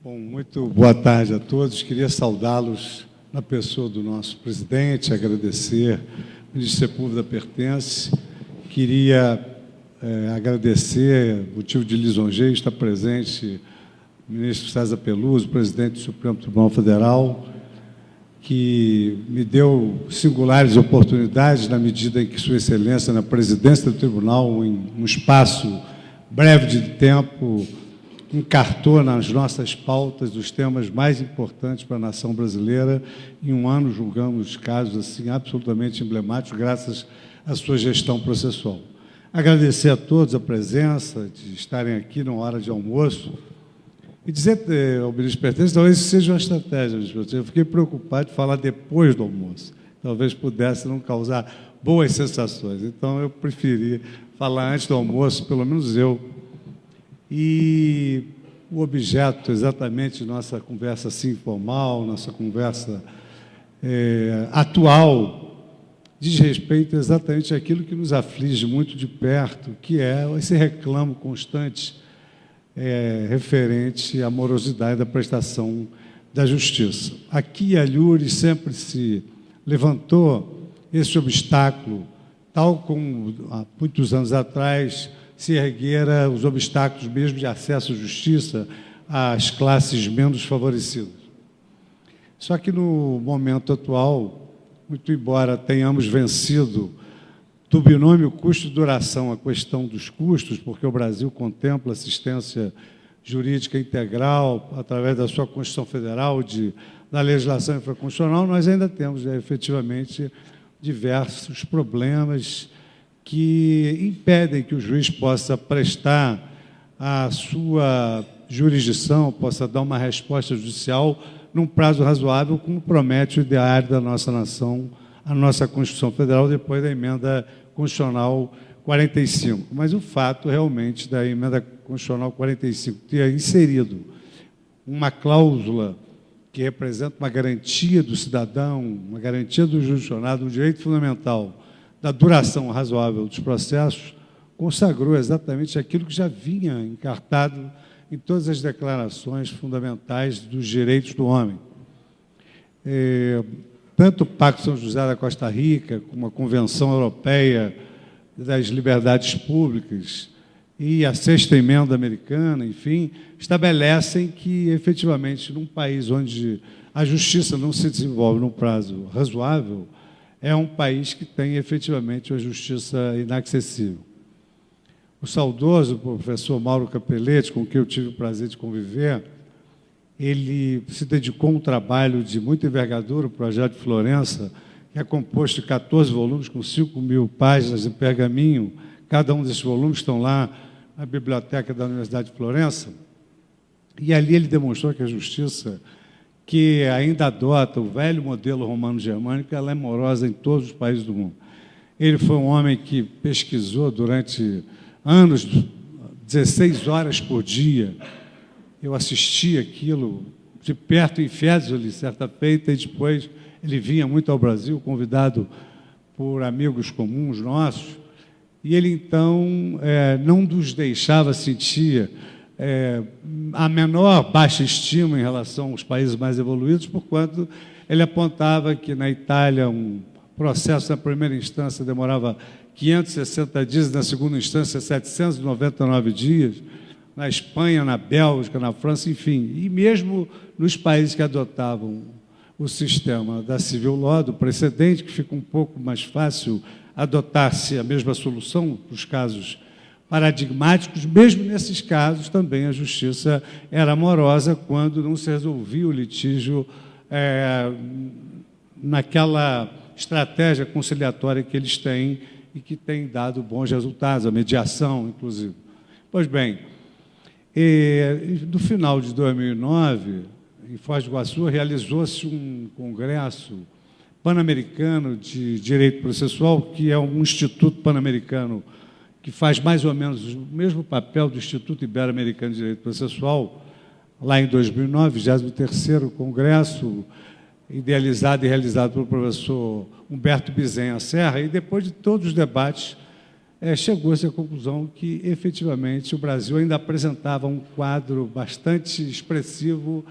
Bom, muito boa tarde a todos. Queria saudá-los na pessoa do nosso presidente, agradecer o Ministério Público da Pertence. Queria agradecer, motivo de lisonjeio, estar presente o ministro César Peluso, presidente do Supremo Tribunal Federal, que me deu singulares oportunidades na medida em que Sua Excelência, na presidência do tribunal, em um espaço breve de tempo, encartou nas nossas pautas os temas mais importantes para a nação brasileira. Em um ano, julgamos casos assim absolutamente emblemáticos, graças à sua gestão processual. Agradecer a todos a presença, de estarem aqui na hora de almoço, e dizer ao ministro Pertence, talvez isso seja uma estratégia, ministro. Eu fiquei preocupado de falar depois do almoço, talvez pudesse não causar boas sensações, então eu preferi falar antes do almoço, pelo menos eu. E o objeto exatamente de nossa conversa assim informal, nossa conversa atual, diz respeito exatamente àquilo que nos aflige muito de perto, que é esse reclamo constante referente à morosidade da prestação da justiça. Aqui a Alhures sempre se levantou esse obstáculo, tal como há muitos anos atrás se erguera os obstáculos mesmo de acesso à justiça às classes menos favorecidas. Só que no momento atual, muito embora tenhamos vencido do binômio custo-duração a questão dos custos, porque o Brasil contempla assistência jurídica integral através da sua Constituição Federal, da legislação infraconstitucional, nós ainda temos efetivamente diversos problemas que impedem que o juiz possa prestar a sua jurisdição, possa dar uma resposta judicial num prazo razoável, como promete o ideário da nossa nação, a nossa Constituição Federal, depois da Emenda Constitucional 45. Mas o fato, realmente, da Emenda Constitucional 45 ter inserido uma cláusula que representa uma garantia do cidadão, uma garantia do jurisdicionado, um direito fundamental da duração razoável dos processos, consagrou exatamente aquilo que já vinha encartado em todas as declarações fundamentais dos direitos do homem. Tanto o Pacto São José da Costa Rica, como a Convenção Europeia das Liberdades Públicas e a Sexta Emenda Americana, enfim, estabelecem que, efetivamente, num país onde a justiça não se desenvolve num prazo razoável, é um país que tem, efetivamente, uma justiça inacessível. O saudoso professor Mauro Capelletti, com quem eu tive o prazer de conviver, ele se dedicou a um trabalho de muita envergadura, o Projeto de Florença, que é composto de 14 volumes, com 5.000 páginas em pergaminho. Cada um desses volumes estão lá na biblioteca da Universidade de Florença. E ali ele demonstrou que a justiça, que ainda adota o velho modelo romano-germânico, ela é morosa em todos os países do mundo. Ele foi um homem que pesquisou durante anos, 16 horas por dia. Eu assisti aquilo de perto em Fiesole, certa feita, e depois ele vinha muito ao Brasil, convidado por amigos comuns nossos, e ele, então, não nos deixava sentir a menor baixa estima em relação aos países mais evoluídos, porquanto ele apontava que na Itália um processo na primeira instância demorava 560 dias, na segunda instância 799 dias, na Espanha, na Bélgica, na França, enfim, e mesmo nos países que adotavam o sistema da civil law, do precedente, que fica um pouco mais fácil adotar-se a mesma solução para os casos paradigmáticos, mesmo nesses casos também a justiça era morosa quando não se resolvia o litígio naquela estratégia conciliatória que eles têm e que tem dado bons resultados, a mediação, inclusive. Pois bem, no final de 2009, em Foz do Iguaçu, realizou-se um congresso pan-americano de direito processual, que é um instituto pan-americano que faz mais ou menos o mesmo papel do Instituto Ibero-Americano de Direito Processual, lá em 2009, 23º Congresso, idealizado e realizado pelo professor Humberto Bizenha Serra, e depois de todos os debates chegou-se à conclusão que, efetivamente, o Brasil ainda apresentava um quadro bastante expressivo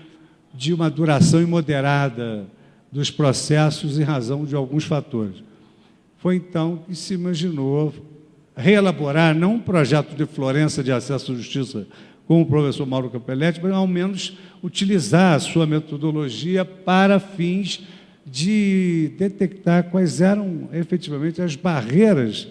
de uma duração imoderada dos processos em razão de alguns fatores. Foi, então, que se imaginou reelaborar, não um projeto de Florença de acesso à justiça, como o professor Mauro Capelletti, mas, ao menos, utilizar a sua metodologia para fins de detectar quais eram, efetivamente, as barreiras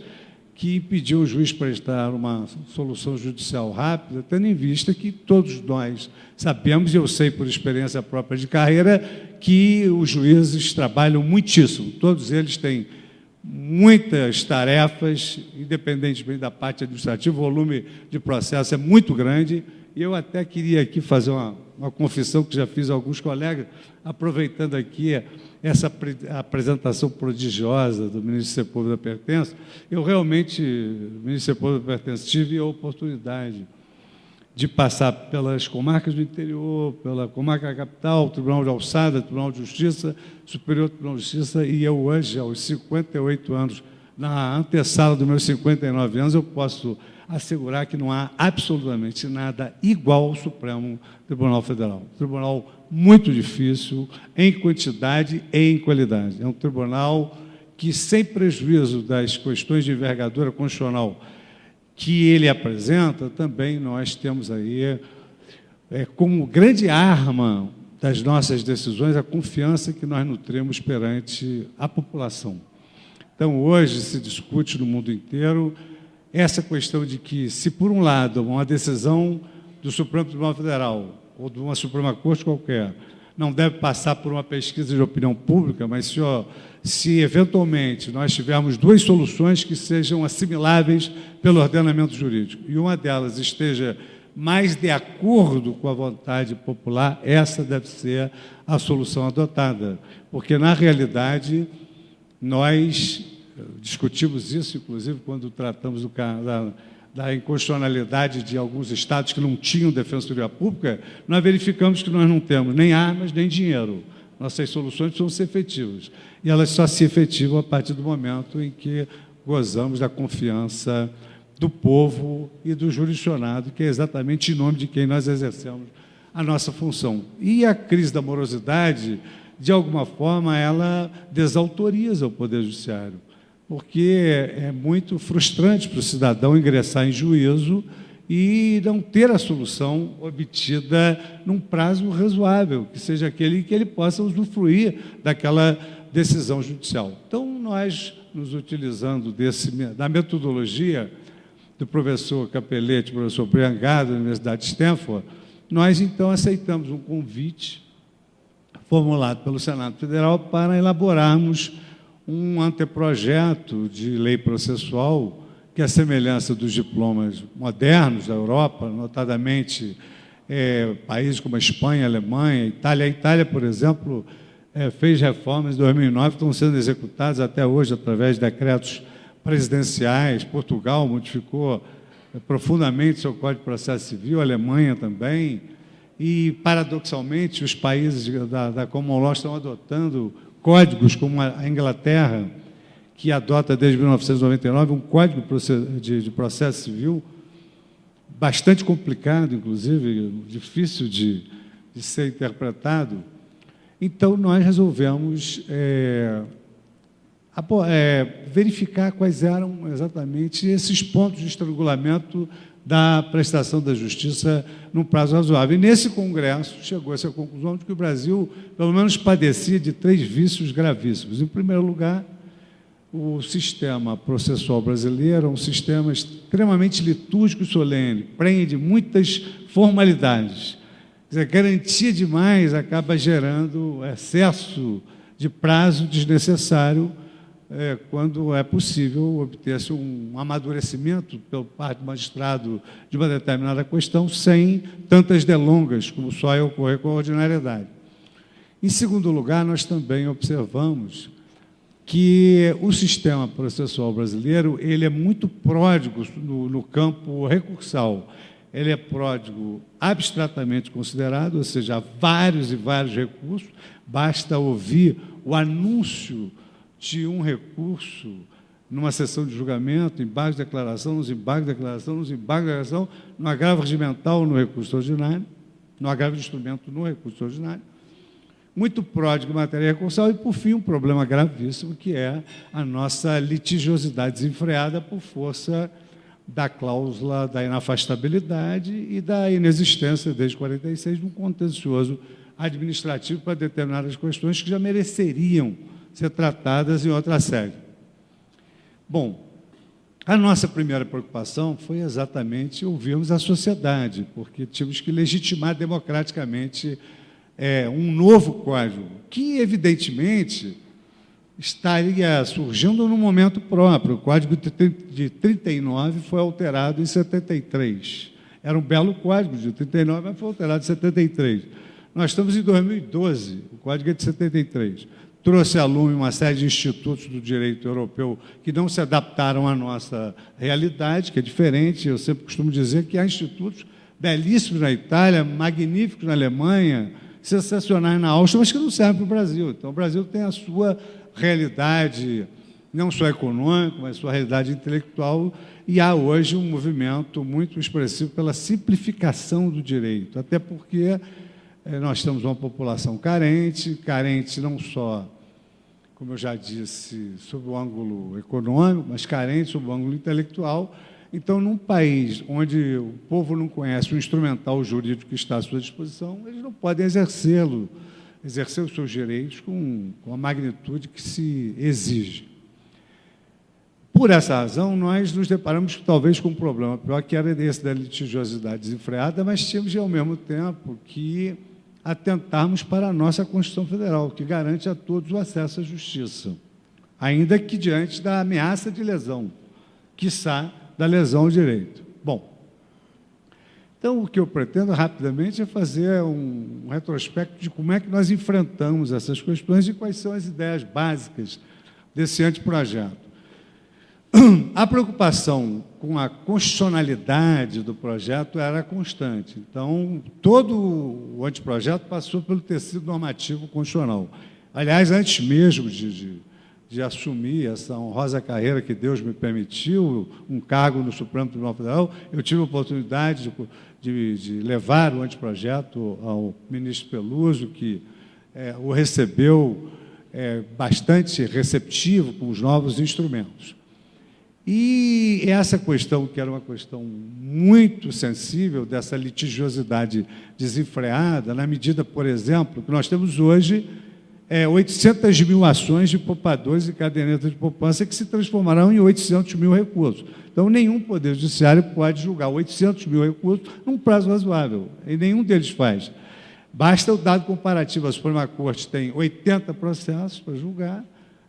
que impediam o juiz prestar uma solução judicial rápida, tendo em vista que todos nós sabemos, e eu sei por experiência própria de carreira, que os juízes trabalham muitíssimo. Todos eles têm muitas tarefas, independentemente da parte administrativa, o volume de processo é muito grande, e eu até queria aqui fazer uma confissão que já fiz a alguns colegas, aproveitando aqui essa apresentação prodigiosa do ministro Sepúlveda Pertença. Eu realmente, ministro Sepúlveda Pertença, tive a oportunidade de passar pelas comarcas do interior, pela comarca da capital, Tribunal de Alçada, Tribunal de Justiça, Superior Tribunal de Justiça, e eu hoje, aos 58 anos, na antessala dos meus 59 anos, eu posso assegurar que não há absolutamente nada igual ao Supremo Tribunal Federal. Tribunal muito difícil, em quantidade e em qualidade. É um tribunal que, sem prejuízo das questões de envergadura constitucional que ele apresenta, também nós temos aí, como grande arma das nossas decisões, a confiança que nós nutrimos perante a população. Então, hoje se discute no mundo inteiro essa questão de que, se por um lado uma decisão do Supremo Tribunal Federal ou de uma Suprema Corte qualquer não deve passar por uma pesquisa de opinião pública, mas se eventualmente nós tivermos duas soluções que sejam assimiláveis pelo ordenamento jurídico e uma delas esteja mais de acordo com a vontade popular, essa deve ser a solução adotada, porque, na realidade, nós discutimos isso, inclusive, quando tratamos da inconstitucionalidade de alguns estados que não tinham defensoria pública, nós verificamos que nós não temos nem armas, nem dinheiro. Nossas soluções precisam ser efetivas. E elas só se efetivam a partir do momento em que gozamos da confiança do povo e do jurisdicionado, que é exatamente em nome de quem nós exercemos a nossa função. E a crise da morosidade, de alguma forma, ela desautoriza o Poder Judiciário, porque é muito frustrante para o cidadão ingressar em juízo e não ter a solução obtida num prazo razoável, que seja aquele que ele possa usufruir daquela decisão judicial. Então, nós, nos utilizando da metodologia do professor Capelletti, professor Briangado, da Universidade de Stanford, nós, então, aceitamos um convite formulado pelo Senado Federal para elaborarmos um anteprojeto de lei processual que, à semelhança dos diplomas modernos da Europa, notadamente países como a Espanha, a Alemanha, a Itália, por exemplo, fez reformas em 2009 que estão sendo executadas até hoje através de decretos presidenciais. Portugal modificou profundamente seu Código de Processo Civil, a Alemanha também, e, paradoxalmente, os países da Common Law estão adotando códigos como a Inglaterra, que adota desde 1999 um código de processo civil bastante complicado, inclusive, difícil de ser interpretado. Então, nós resolvemos verificar quais eram exatamente esses pontos de estrangulamento da prestação da justiça num prazo razoável. E, nesse congresso, chegou-se à conclusão de que o Brasil, pelo menos, padecia de 3 vícios gravíssimos. Em primeiro lugar, o sistema processual brasileiro é um sistema extremamente litúrgico e solene, prende muitas formalidades. Quer dizer, garantia demais acaba gerando excesso de prazo desnecessário quando é possível obter-se um amadurecimento pelo parte do magistrado de uma determinada questão sem tantas delongas, como só ocorrer com a ordinariedade. Em segundo lugar, nós também observamos que o sistema processual brasileiro ele é muito pródigo no campo recursal. Ele é pródigo abstratamente considerado, ou seja, há vários e vários recursos, basta ouvir o anúncio de um recurso numa sessão de julgamento, embargos de declaração, nos embargos de declaração, nos embargos de declaração, no agravo regimental, no recurso ordinário, no agravo de instrumento, no recurso ordinário, muito pródigo em matéria recursal e, por fim, um problema gravíssimo, que é a nossa litigiosidade desenfreada por força da cláusula da inafastabilidade e da inexistência, desde 46, de um contencioso administrativo para determinadas questões que já mereceriam ser tratadas em outra sede. Bom, a nossa primeira preocupação foi exatamente ouvirmos a sociedade, porque tínhamos que legitimar democraticamente um novo código, que, evidentemente, estaria surgindo no momento próprio. O Código de 39 foi alterado em 73. Era um belo código de 39, mas foi alterado em 73. Nós estamos em 2012, o Código é de 73. Trouxe à lume uma série de institutos do direito europeu que não se adaptaram à nossa realidade, que é diferente. Eu sempre costumo dizer que há institutos belíssimos na Itália, magníficos na Alemanha, sensacionais na Áustria, mas que não servem para o Brasil. Então, o Brasil tem a sua realidade, não só econômica, mas a sua realidade intelectual, e há hoje um movimento muito expressivo pela simplificação do direito, até porque nós temos uma população carente não só, como eu já disse, sob o ângulo econômico, mas carente sob o ângulo intelectual. Então, num país onde o povo não conhece o instrumental jurídico que está à sua disposição, eles não podem exercer os seus direitos com a magnitude que se exige. Por essa razão, nós nos deparamos talvez com um problema pior, que era esse da litigiosidade desenfreada, mas tínhamos, ao mesmo tempo, que atentarmos para a nossa Constituição Federal, que garante a todos o acesso à justiça, ainda que diante da ameaça de lesão, quiçá da lesão ao direito. Bom, então, o que eu pretendo rapidamente é fazer um retrospecto de como é que nós enfrentamos essas questões e quais são as ideias básicas desse anteprojeto. A preocupação com a constitucionalidade do projeto era constante. Então, todo o anteprojeto passou pelo tecido normativo constitucional. Aliás, antes mesmo de assumir essa honrosa carreira que Deus me permitiu, um cargo no Supremo Tribunal Federal, eu tive a oportunidade de levar o anteprojeto ao ministro Peluso, que o recebeu bastante receptivo com os novos instrumentos. E essa questão, que era uma questão muito sensível, dessa litigiosidade desenfreada, na medida, por exemplo, que nós temos hoje 800 mil ações de poupadores e cadernetas de poupança que se transformarão em 800 mil recursos. Então, nenhum Poder Judiciário pode julgar 800 mil recursos num prazo razoável, e nenhum deles faz. Basta o dado comparativo. A Suprema Corte tem 80 processos para julgar,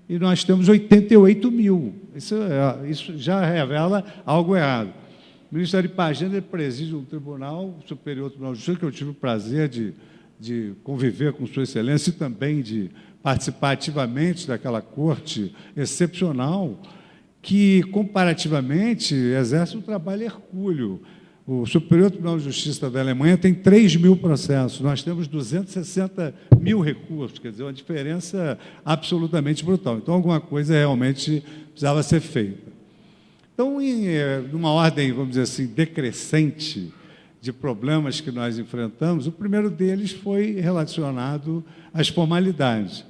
e nós temos 88 mil. Isso já revela algo errado. O ministro Ari Pagenda preside um Tribunal Superior Tribunal de Justiça, que eu tive o prazer de conviver com Sua Excelência e também de participar ativamente daquela corte excepcional, que, comparativamente, exerce um trabalho hercúleo. O Superior Tribunal de Justiça da Alemanha tem 3 mil processos, nós temos 260 mil recursos, quer dizer, uma diferença absolutamente brutal. Então, alguma coisa realmente precisava ser feita. Então, numa ordem, vamos dizer assim, decrescente de problemas que nós enfrentamos, o primeiro deles foi relacionado às formalidades.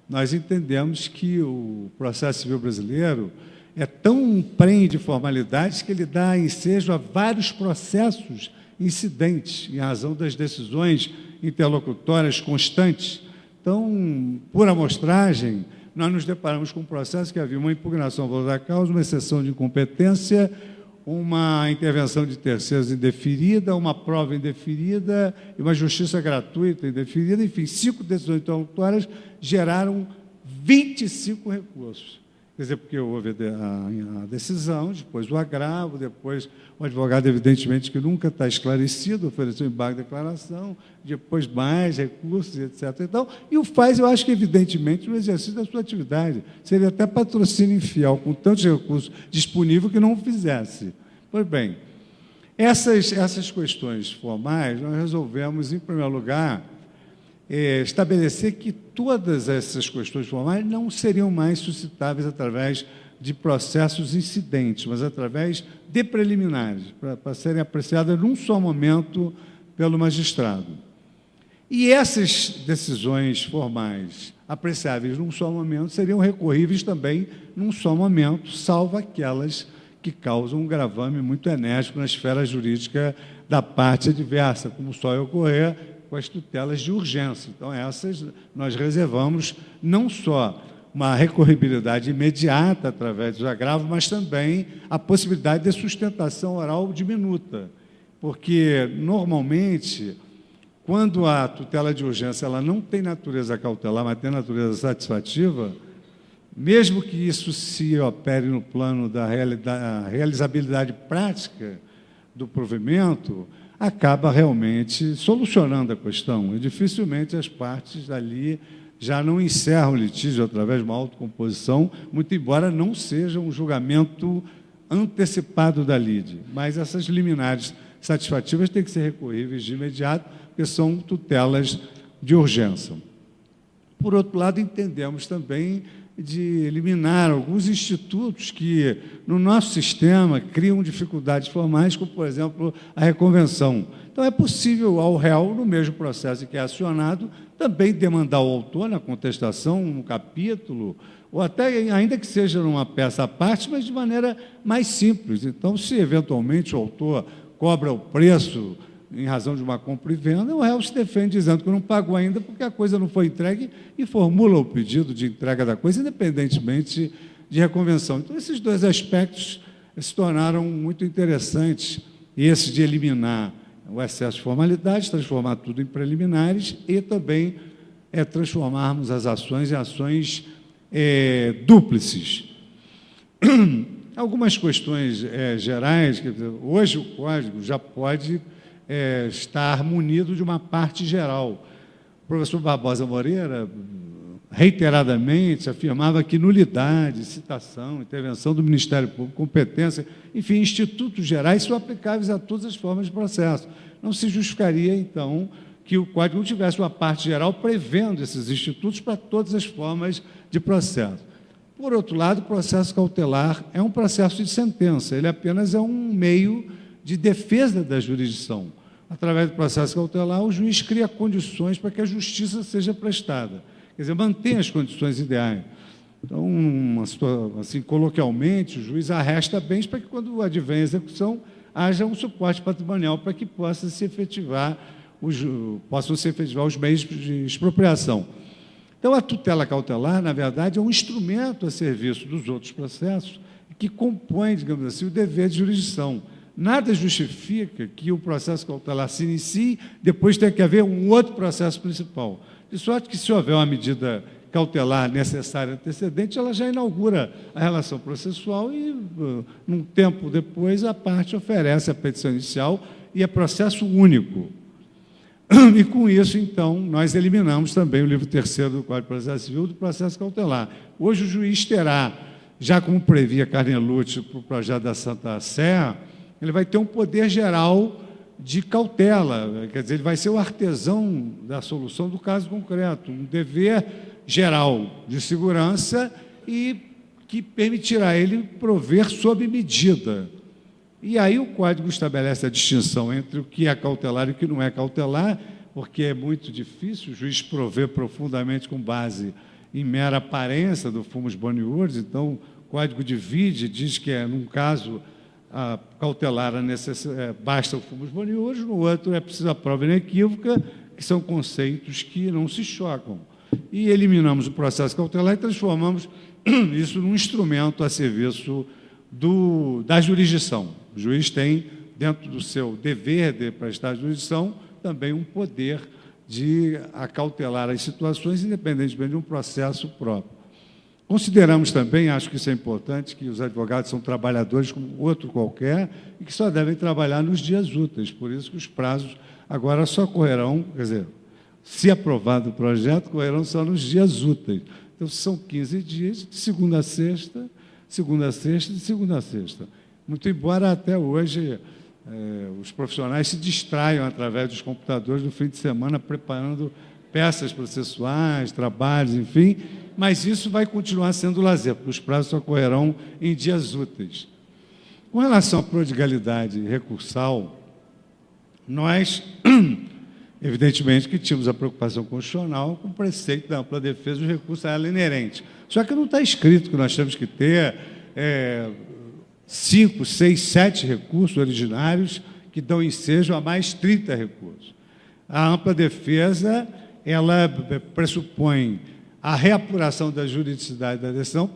Nós entendemos que o processo civil brasileiro é tão prenhe de formalidades que ele dá ensejo a vários processos incidentes, em razão das decisões interlocutórias constantes. Então, por amostragem, nós nos deparamos com um processo que havia uma impugnação à valor da causa, uma exceção de incompetência, uma intervenção de terceiros indeferida, uma prova indeferida e uma justiça gratuita indeferida. Enfim, 5 decisões interlocutórias geraram 25 recursos. Quer dizer, porque houve a decisão, depois o agravo, depois o advogado, evidentemente, que nunca está esclarecido, ofereceu embargo de declaração, depois mais recursos, etc. Então, e o faz, eu acho que, evidentemente, no exercício da sua atividade. Seria até patrocínio infiel, com tantos recursos disponíveis, que não o fizesse. Pois bem, essas questões formais, nós resolvemos, em primeiro lugar, estabelecer que todas essas questões formais não seriam mais suscitáveis através de processos incidentes, mas através de preliminares, para serem apreciadas num só momento pelo magistrado. E essas decisões formais apreciáveis num só momento seriam recorríveis também num só momento, salvo aquelas que causam um gravame muito enérgico na esfera jurídica da parte adversa, como só ocorrer com as tutelas de urgência. Então, essas nós reservamos não só uma recorribilidade imediata através dos agravos, mas também a possibilidade de sustentação oral diminuta, porque, normalmente, quando a tutela de urgência ela não tem natureza cautelar, mas tem natureza satisfativa, mesmo que isso se opere no plano da realizabilidade prática do provimento, acaba realmente solucionando a questão. E dificilmente as partes ali já não encerram o litígio através de uma autocomposição, muito embora não seja um julgamento antecipado da lide. Mas essas liminares satisfativas têm que ser recorríveis de imediato, porque são tutelas de urgência. Por outro lado, entendemos também de eliminar alguns institutos que, no nosso sistema, criam dificuldades formais, como, por exemplo, a reconvenção. Então, é possível ao réu, no mesmo processo em que é acionado, também demandar o autor na contestação, um capítulo, ou até, ainda que seja numa peça à parte, mas de maneira mais simples. Então, se eventualmente o autor cobra o preço em razão de uma compra e venda, o réu se defende dizendo que não pagou ainda porque a coisa não foi entregue e formula o pedido de entrega da coisa, independentemente de reconvenção. Então, esses dois aspectos se tornaram muito interessantes, esse de eliminar o excesso de formalidades, transformar tudo em preliminares e também transformarmos as ações em ações dúplices. Algumas questões gerais, quer dizer, hoje o Código já pode estar munido de uma parte geral. O professor Barbosa Moreira, reiteradamente, afirmava que nulidade, citação, intervenção do Ministério Público, competência, enfim, institutos gerais são aplicáveis a todas as formas de processo. Não se justificaria, então, que o Código não tivesse uma parte geral prevendo esses institutos para todas as formas de processo. Por outro lado, o processo cautelar é um processo de sentença, ele apenas é um meio de defesa da jurisdição. Através do processo cautelar, o juiz cria condições para que a justiça seja prestada. Quer dizer, mantém as condições ideais. Então, assim, coloquialmente, o juiz arresta bens para que, quando advém a execução, haja um suporte patrimonial para que possam se efetivar os meios de expropriação. Então, a tutela cautelar, na verdade, é um instrumento a serviço dos outros processos que compõe, digamos assim, o dever de jurisdição. Nada justifica que o processo cautelar se inicie, depois tenha que haver um outro processo principal. De sorte que, se houver uma medida cautelar necessária antecedente, ela já inaugura a relação processual e, num tempo depois, a parte oferece a petição inicial e é processo único. E, com isso, então, nós eliminamos também o livro 3º do Código de Processo Civil do processo cautelar. Hoje, o juiz terá, já como previa Carnelucci para o projeto da Santa Sé, ele vai ter um poder geral de cautela, quer dizer, ele vai ser o artesão da solução do caso concreto, um dever geral de segurança e que permitirá ele prover sob medida. E aí o Código estabelece a distinção entre o que é cautelar e o que não é cautelar, porque é muito difícil o juiz prover profundamente com base em mera aparência do fumus boniuris. Então, o Código divide, diz que num caso cautelar basta o fumus boniuris, no outro é preciso a prova inequívoca, que são conceitos que não se chocam. E eliminamos o processo cautelar e transformamos isso num instrumento a serviço da jurisdição. O juiz tem, dentro do seu dever de prestar jurisdição, também um poder de acautelar as situações, independentemente de um processo próprio. Consideramos também, acho que isso é importante, que os advogados são trabalhadores como outro qualquer e que só devem trabalhar nos dias úteis, por isso que os prazos agora só correrão, quer dizer, se aprovado o projeto, correrão só nos dias úteis. Então, são 15 dias, de segunda a sexta, segunda a sexta, de segunda a sexta. Muito embora até hoje os profissionais se distraiam através dos computadores no fim de semana, preparando peças processuais, trabalhos, enfim, mas isso vai continuar sendo lazer, porque os prazos ocorrerão em dias úteis. Com relação à prodigalidade recursal, nós, evidentemente, que tínhamos a preocupação constitucional com o preceito da ampla defesa do recurso a ela inerente. Só que não está escrito que nós temos que ter 5, 6, 7 recursos originários que dão ensejo a mais 30 recursos. A ampla defesa, ela pressupõe a reapuração da juridicidade da decisão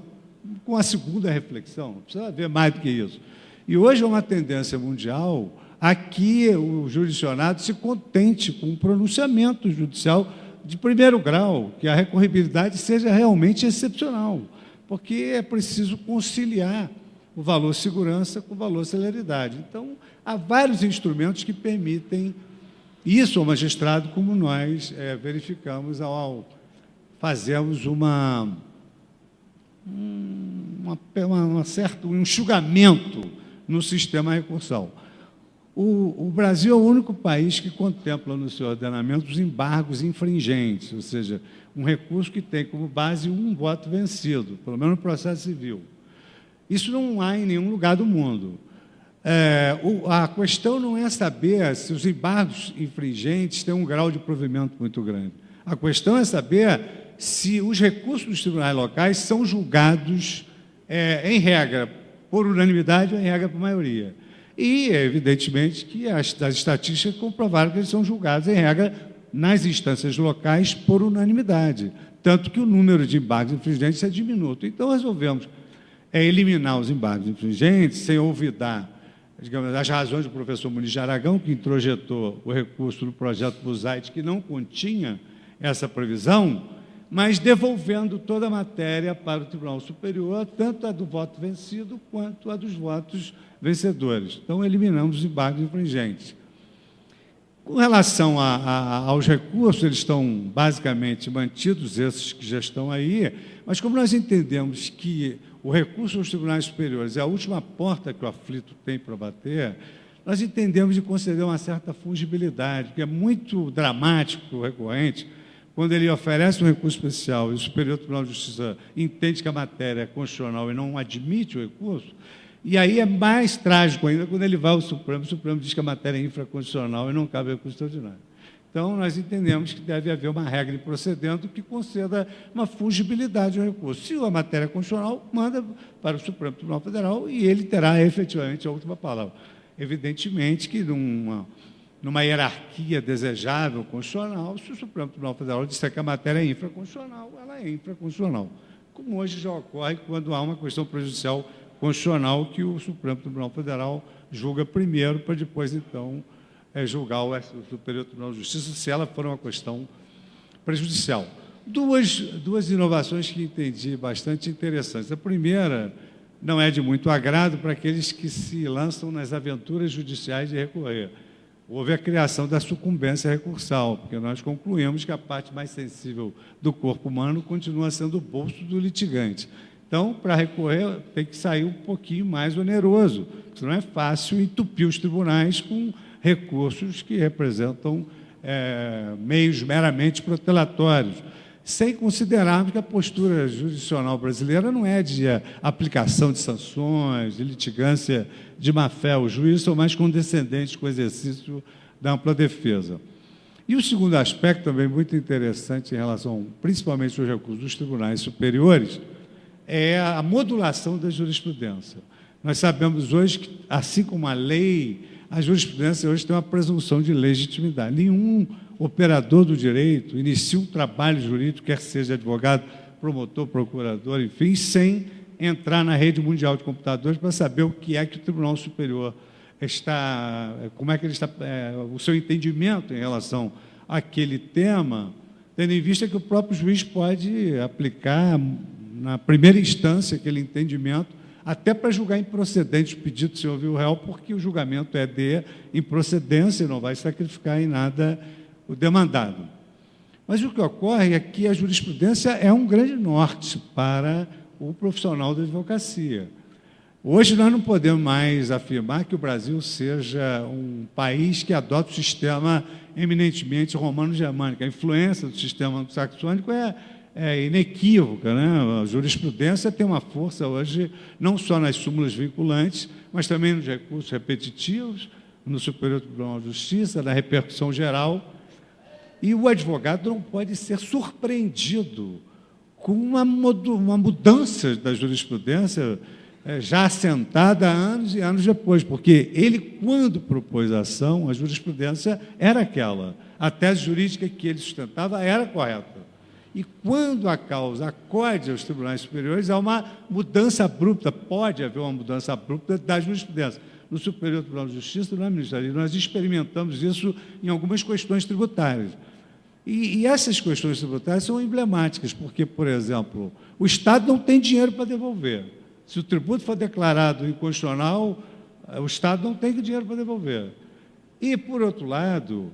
com a segunda reflexão, não precisa haver mais do que isso. E hoje é uma tendência mundial a que o jurisdicionado se contente com um pronunciamento judicial de primeiro grau, que a recorribilidade seja realmente excepcional, porque é preciso conciliar o valor segurança com o valor celeridade. Então, há vários instrumentos que permitem isso ao magistrado, como nós verificamos ao fazermos um certo enxugamento no sistema recursal. O Brasil é o único país que contempla no seu ordenamento os embargos infringentes, ou seja, um recurso que tem como base um voto vencido, pelo menos no processo civil. Isso não há em nenhum lugar do mundo. A questão não é saber se os embargos infringentes têm um grau de provimento muito grande. A questão é saber se os recursos dos tribunais locais são julgados, em regra, por unanimidade ou em regra por maioria. E, evidentemente, que as estatísticas comprovaram que eles são julgados, em regra, nas instâncias locais por unanimidade. Tanto que o número de embargos infringentes é diminuto. Então, resolvemos eliminar os embargos infringentes, sem olvidar, digamos, as razões do professor Muniz de Aragão, que introjetou o recurso no projeto Buzaide, que não continha essa previsão, mas devolvendo toda a matéria para o Tribunal Superior, tanto a do voto vencido quanto a dos votos vencedores. Então, eliminamos os embargos infringentes. Com relação aos recursos, eles estão basicamente mantidos, esses que já estão aí, mas como nós entendemos que o recurso aos tribunais superiores é a última porta que o aflito tem para bater, nós entendemos de conceder uma certa fungibilidade, porque é muito dramático para o recorrente, quando ele oferece um recurso especial e o Superior Tribunal de Justiça entende que a matéria é constitucional e não admite o recurso, e aí é mais trágico ainda quando ele vai ao Supremo, o Supremo diz que a matéria é infraconstitucional e não cabe recurso extraordinário. Então, nós entendemos que deve haver uma regra de procedendo que conceda uma fungibilidade ao recurso. Se a matéria é constitucional, manda para o Supremo Tribunal Federal e ele terá efetivamente a última palavra. Evidentemente que numa hierarquia desejável constitucional, se o Supremo Tribunal Federal disser que a matéria é infraconstitucional, ela é infraconstitucional. Como hoje já ocorre quando há uma questão prejudicial constitucional que o Supremo Tribunal Federal julga primeiro, para depois, então, julgar o Superior Tribunal de Justiça, se ela for uma questão prejudicial. Duas inovações que entendi bastante interessantes. A primeira não é de muito agrado para aqueles que se lançam nas aventuras judiciais de recorrer. Houve a criação da sucumbência recursal, porque nós concluímos que a parte mais sensível do corpo humano continua sendo o bolso do litigante. Então, para recorrer, tem que sair um pouquinho mais oneroso. Isso não é fácil entupir os tribunais com recursos que representam meios meramente protelatórios, sem considerarmos que a postura jurisdicional brasileira não é de aplicação de sanções, de litigância de má-fé. Os juízes são mais condescendentes com o exercício da ampla defesa. E o segundo aspecto, também muito interessante em relação, principalmente, aos recursos dos tribunais superiores, é a modulação da jurisprudência. Nós sabemos hoje que, assim como a lei, a jurisprudência hoje tem uma presunção de legitimidade. Nenhum operador do direito inicia um trabalho jurídico, quer seja advogado, promotor, procurador, enfim, sem entrar na rede mundial de computadores para saber o que é que o Tribunal Superior está, como é que ele está, o seu entendimento em relação àquele tema, tendo em vista que o próprio juiz pode aplicar na primeira instância aquele entendimento, até para julgar improcedente o pedido se ouvir o réu, porque o julgamento é de improcedência e não vai sacrificar em nada o demandado. Mas o que ocorre é que a jurisprudência é um grande norte para o profissional da advocacia. Hoje nós não podemos mais afirmar que o Brasil seja um país que adota o sistema eminentemente romano-germânico. A influência do sistema anglo-saxônico é inequívoca, né? A jurisprudência tem uma força hoje, não só nas súmulas vinculantes, mas também nos recursos repetitivos, no Superior Tribunal de Justiça, na repercussão geral. E o advogado não pode ser surpreendido com uma mudança da jurisprudência já assentada anos e anos depois, porque ele, quando propôs a ação, a jurisprudência era aquela, a tese jurídica que ele sustentava era correta. E quando a causa acode aos tribunais superiores, há uma mudança abrupta, pode haver uma mudança abrupta da jurisprudência. No Superior Tribunal de Justiça, no Ministério, nós experimentamos isso em algumas questões tributárias. E essas questões tributárias são emblemáticas, porque, por exemplo, o Estado não tem dinheiro para devolver. Se o tributo for declarado inconstitucional, o Estado não tem dinheiro para devolver. E, por outro lado,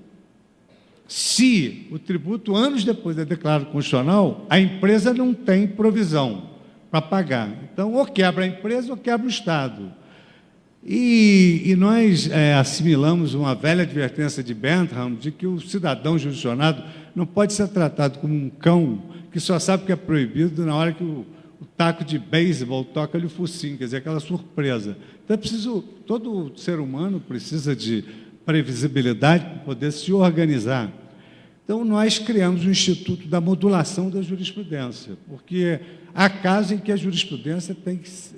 se o tributo, anos depois, é declarado constitucional, a empresa não tem provisão para pagar. Então, ou quebra a empresa ou quebra o Estado. E nós assimilamos uma velha advertência de Bentham de que o cidadão jurisdicionado não pode ser tratado como um cão que só sabe que é proibido na hora que o taco de beisebol toca-lhe o focinho, quer dizer, aquela surpresa. Então, todo ser humano precisa de previsibilidade para poder se organizar. Então, nós criamos o Instituto da Modulação da Jurisprudência, porque há casos em que a jurisprudência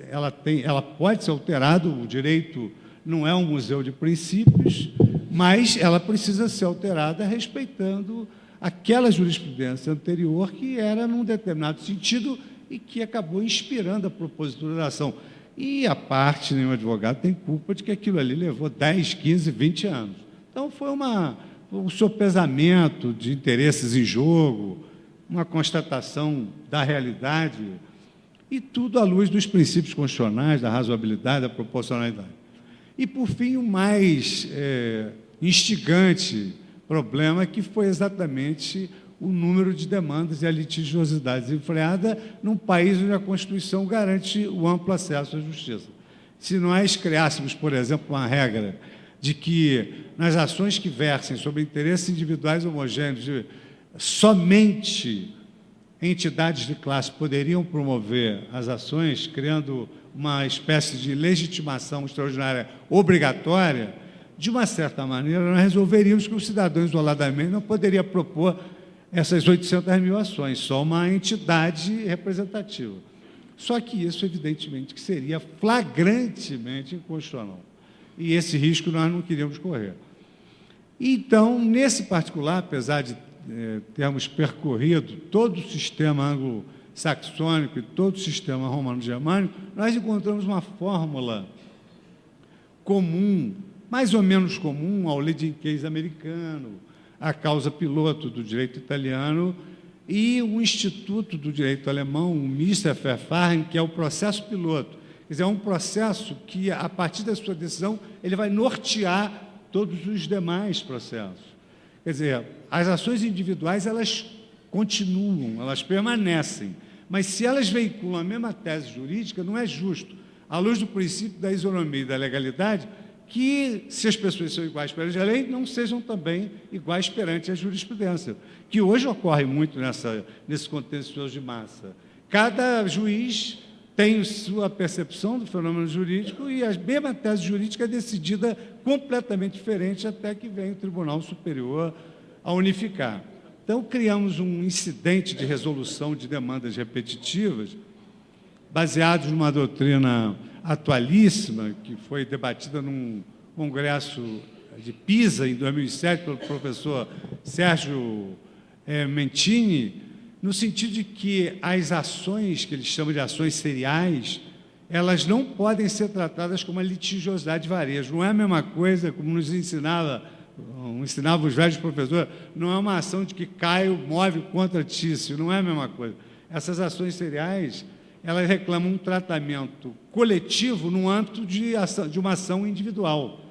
ela pode ser alterada, o direito não é um museu de princípios, mas ela precisa ser alterada respeitando aquela jurisprudência anterior que era num determinado sentido e que acabou inspirando a propositura da ação. E a parte, nenhum advogado tem culpa de que aquilo ali levou 10, 15, 20 anos. Então, foi um sopesamento de interesses em jogo, uma constatação da realidade, e tudo à luz dos princípios constitucionais, da razoabilidade, da proporcionalidade. E, por fim, o mais instigante problema que foi exatamente o número de demandas e a litigiosidade desenfreada num país onde a Constituição garante o amplo acesso à justiça. Se nós criássemos, por exemplo, uma regra de que, nas ações que versem sobre interesses individuais homogêneos, somente entidades de classe poderiam promover as ações, criando uma espécie de legitimação extraordinária obrigatória, de uma certa maneira, nós resolveríamos que o cidadão isoladamente não poderia propor essas 800 mil ações, só uma entidade representativa. Só que isso, evidentemente, que seria flagrantemente inconstitucional. E esse risco nós não queríamos correr. Então, nesse particular, apesar de termos percorrido todo o sistema anglo-saxônico e todo o sistema romano-germânico, nós encontramos uma fórmula comum, mais ou menos comum ao leading case americano, à causa piloto do direito italiano e o Instituto do Direito Alemão, o Musterverfahren, que é o processo piloto. Quer dizer, é um processo que, a partir da sua decisão, ele vai nortear todos os demais processos. Quer dizer, as ações individuais, elas continuam, elas permanecem, mas se elas veiculam a mesma tese jurídica, não é justo, à luz do princípio da isonomia e da legalidade, que, se as pessoas são iguais perante a lei, não sejam também iguais perante a jurisprudência, que hoje ocorre muito nesse contencioso de massa. Cada juiz tem sua percepção do fenômeno jurídico e a mesma tese jurídica é decidida completamente diferente até que vem o Tribunal Superior a unificar. Então, criamos um incidente de resolução de demandas repetitivas, baseados numa doutrina atualíssima, que foi debatida num congresso de Pisa, em 2007, pelo professor Sérgio Mentini, no sentido de que as ações, que eles chamam de ações seriais, elas não podem ser tratadas como uma litigiosidade de varejo. Não é a mesma coisa, como nos ensinavam os velhos professores, não é uma ação de que Caio move contra Tício, não é a mesma coisa. Essas ações seriais, elas reclamam um tratamento coletivo no âmbito de uma ação individual.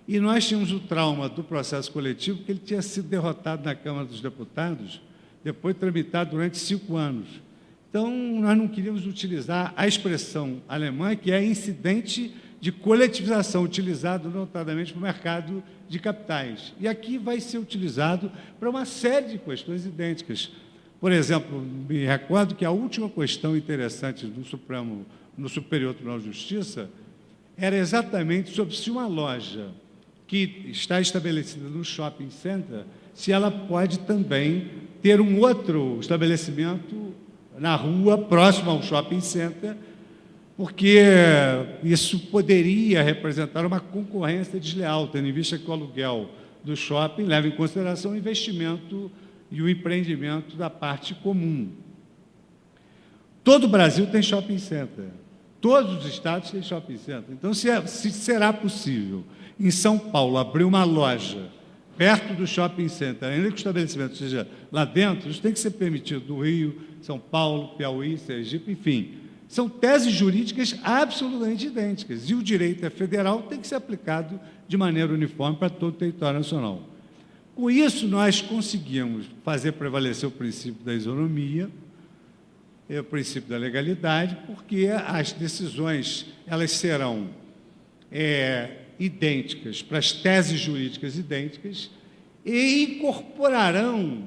E nós tínhamos o trauma do processo coletivo, porque ele tinha sido derrotado na Câmara dos Deputados, depois tramitado durante 5 anos. Então, nós não queríamos utilizar a expressão alemã, que é incidente de coletivização, utilizado notadamente para o mercado de capitais. E aqui vai ser utilizado para uma série de questões idênticas. Por exemplo, me recordo que a última questão interessante do Supremo, no Superior Tribunal de Justiça, era exatamente sobre se uma loja que está estabelecida no shopping center, se ela pode também ter um outro estabelecimento na rua, próximo ao shopping center, porque isso poderia representar uma concorrência desleal, tendo em vista que o aluguel do shopping leva em consideração o investimento e o empreendimento da parte comum. Todo o Brasil tem shopping center. Todos os estados têm shopping center. Então, se será possível, em São Paulo, abrir uma loja perto do shopping center, ainda que o estabelecimento seja lá dentro, isso tem que ser permitido no Rio, São Paulo, Piauí, Sergipe, enfim. São teses jurídicas absolutamente idênticas. E o direito é federal, tem que ser aplicado de maneira uniforme para todo o território nacional. Com isso, nós conseguimos fazer prevalecer o princípio da isonomia, o princípio da legalidade, porque as decisões elas serão idênticas, para as teses jurídicas idênticas, e incorporarão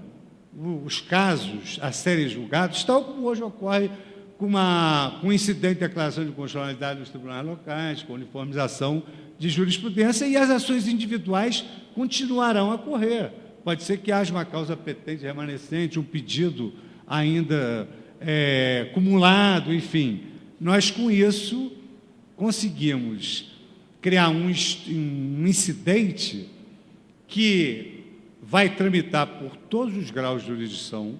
os casos a serem julgados, tal como hoje ocorre com um incidente de declaração de constitucionalidade nos tribunais locais, com uniformização de jurisprudência, e as ações individuais continuarão a correr. Pode ser que haja uma causa petente remanescente, um pedido ainda acumulado, enfim. Nós, com isso, conseguimos criar um incidente que vai tramitar por todos os graus de jurisdição,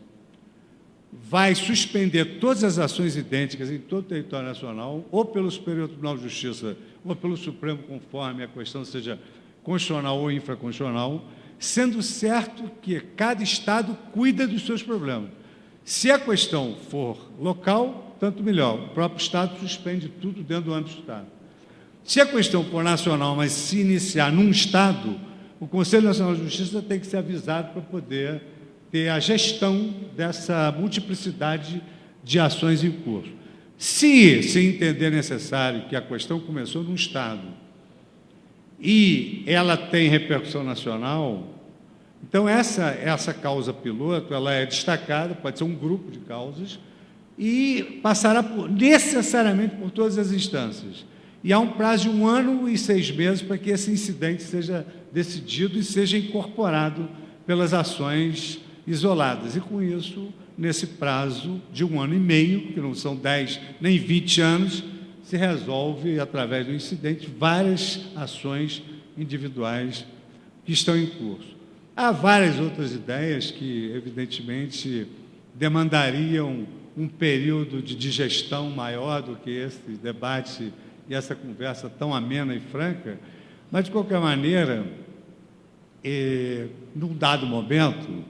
vai suspender todas as ações idênticas em todo o território nacional, ou pelo Superior Tribunal de Justiça, ou pelo Supremo, conforme a questão seja constitucional ou infraconstitucional, sendo certo que cada Estado cuida dos seus problemas. Se a questão for local, tanto melhor. O próprio Estado suspende tudo dentro do âmbito do Estado. Se a questão for nacional, mas se iniciar num Estado, o Conselho Nacional de Justiça tem que ser avisado para poder ter a gestão dessa multiplicidade de ações em curso. Se entender necessário que a questão começou num Estado e ela tem repercussão nacional, então essa causa piloto ela é destacada, pode ser um grupo de causas, e passará necessariamente por todas as instâncias. E há um prazo de 1 ano e 6 meses para que esse incidente seja decidido e seja incorporado pelas ações isoladas. E, com isso, nesse prazo de 1 ano e meio, que não são 10 nem 20 anos, se resolve, através do incidente, várias ações individuais que estão em curso. Há várias outras ideias que, evidentemente, demandariam um período de digestão maior do que esse debate e essa conversa tão amena e franca, mas, de qualquer maneira, num dado momento,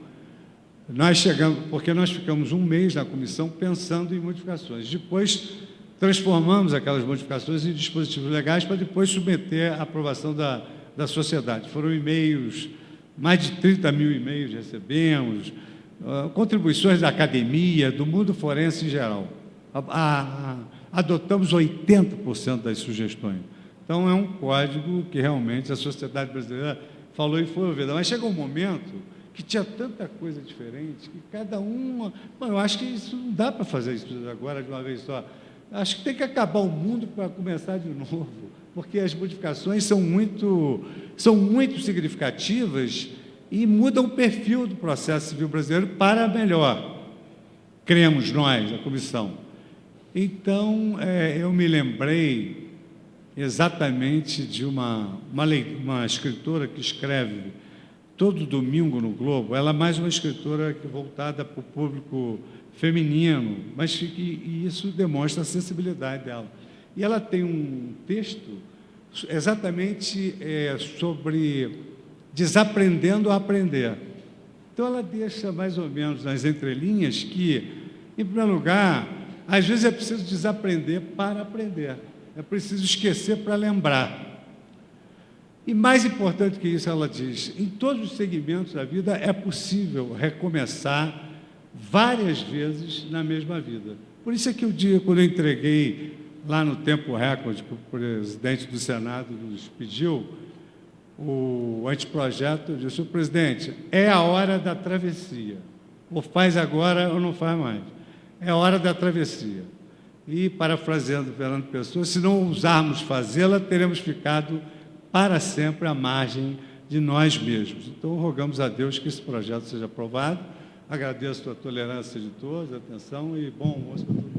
porque nós ficamos 1 mês na comissão pensando em modificações. Depois, transformamos aquelas modificações em dispositivos legais para depois submeter à aprovação da sociedade. Foram e-mails, mais de 30 mil e-mails recebemos, contribuições da academia, do mundo forense em geral. Adotamos 80% das sugestões. Então, é um código que realmente a sociedade brasileira falou e foi ouvida. Mas chega um momento que tinha tanta coisa diferente, que cada uma... eu acho que isso não dá para fazer isso agora de uma vez só. Acho que tem que acabar o mundo para começar de novo, porque as modificações são muito significativas e mudam o perfil do processo civil brasileiro para melhor. Cremos nós, a comissão. Então, eu me lembrei exatamente de uma escritora que escreve todo domingo no Globo. Ela é mais uma escritora voltada para o público feminino, mas e isso demonstra a sensibilidade dela. E ela tem um texto exatamente sobre desaprendendo a aprender. Então, ela deixa mais ou menos nas entrelinhas que, em primeiro lugar, às vezes é preciso desaprender para aprender. É preciso esquecer para lembrar. E mais importante que isso, ela diz, em todos os segmentos da vida é possível recomeçar várias vezes na mesma vida. Por isso é que o dia, quando eu entreguei lá no tempo recorde, que o presidente do Senado nos pediu, o anteprojeto, eu disse: senhor presidente, é a hora da travessia. Ou faz agora ou não faz mais. É a hora da travessia. E, parafraseando Fernando Pessoa, se não ousarmos fazê-la, teremos ficado para sempre à margem de nós mesmos. Então, rogamos a Deus que esse projeto seja aprovado. Agradeço a tolerância de todos, a atenção e bom almoço para todos.